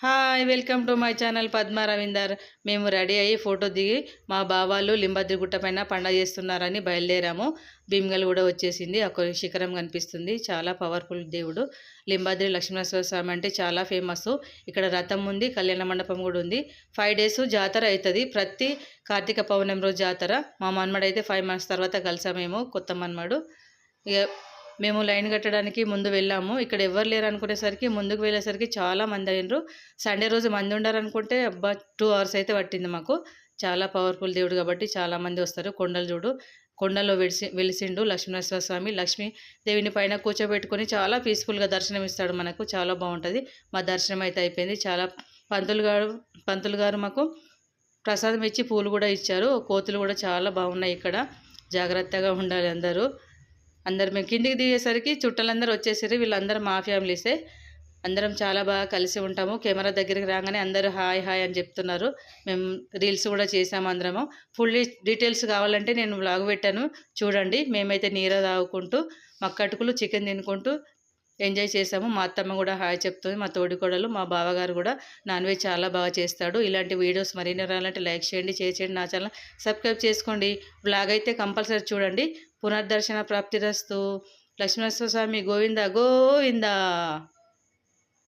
Hi! Welcome to my channel Padma Ravinder. మేము ready అయ్యి photo దిగి మా బావాళ్ళు లింబాద్రి గుట్ట పైన పండగ చేస్తున్నారని బయలుదేరాము. భీమ్గల్ కూడా వచ్చేసింది. ఒక శిఖరం కనిపిస్తుంది. చాలా పవర్‌ఫుల్ దేవుడు. లింబాద్రి లక్ష్మీనరసింహ స్వామి అంటే చాలా ఫేమస్. ఇక్కడ రథం ఉంది. కళ్యాణ మండపం కూడా ఉంది. 5 డేస్ జాతర అయితది. ప్రతి కార్తీక పౌర్ణమి రోజు జాతర. మా మన్మడైతే 5 మంత్స్ తర్వాత కలిసామేమో కొత్త మన్మడు. ఇగ మేము లైన్ కట్టడానికి ముందు వెళ్ళాము. ఇక్కడ ఎవ్వరు లేరు అనుకునేసరికి ముందుకు వెళ్ళేసరికి చాలా మంది అయ్యిండ్రు. సండే రోజు మంది ఉండరనుకుంటే అబ్బా! 2 అవర్స్ అయితే పట్టింది మాకు. చాలా పవర్‌ఫుల్ దేవుడు కాబట్టి చాలామంది వస్తారు. కొండలు చూడు. కొండల్లో వెలిసిండు లక్ష్మీనరసింహ స్వామి. లక్ష్మీ దేవిని పైన కూర్చోబెట్టుకొని చాలా పీస్‌ఫుల్‌గా దర్శనం ఇస్తాడు మనకు. చాలా బావుంటది. మా దర్శనం అయితే అయిపోయింది. చాలా పంతులు గారు మాకు ప్రసాదం ఇచ్చి పూలు కూడా ఇచ్చారు. కోతులు కూడా చాలా బాగున్నాయి ఇక్కడ. జాగ్రత్తగా ఉండాలి అందరూ. మేము కిందికి దిగేసరికి చుట్టాలందరూ వచ్చేసారు. వీళ్ళందరూ మా ఫ్యామిలీసే. అందరం చాలా బాగా కలిసి ఉంటాము. కెమెరా దగ్గరికి రాగానే అందరూ హాయ్, హాయ్ అని చెప్తున్నారు. మేము రీల్స్ కూడా చేసాము అందరము. ఫుల్ డీటెయిల్స్ కావాలంటే నేను వ్లాగ్ పెట్టాను చూడండి. మేమైతే నీర తాగుకుంటూ, మక్కటుకులు, చికెన్ తినుకుంటూ ఎంజాయ్ చేసాము. మా అత్తమ్మ కూడా హాయ్ చెప్తుంది. మా తోడికోడలు, మా బావగారు కూడా నాన్ వెజ్ చాలా బాగా చేస్తాడు. ఇలాంటి వీడియోస్ మరిన్ని రావాలంటే లైక్ చేయండి, షేర్ చేయండి. నా ఛానల్ సబ్స్క్రైబ్ చేసుకోండి. వ్లాగ్ అయితే కంపల్సరీ చూడండి. పునర్దర్శన ప్రాప్తిరస్తు. లక్ష్మీనరసింహ స్వామి గోవింద గోవిందా.